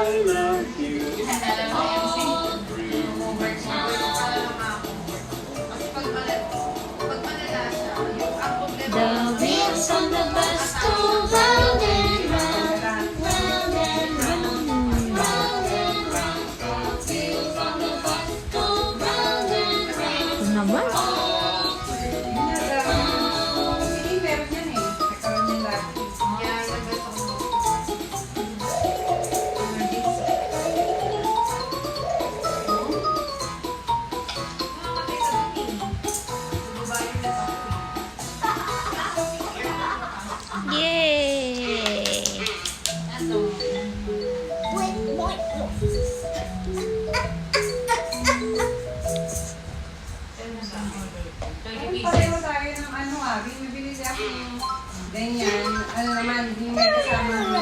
love you. The wheels on the bus go round and round, round and round, round and round. The wheels on the bus go round and round. Ito naman. Hindi, meron yan eh. Nagkaroon yung lahat. Yay! Pareho tayo ng ano ah. Binibili siya akong ganyan. Ano naman, hindi may kasama ng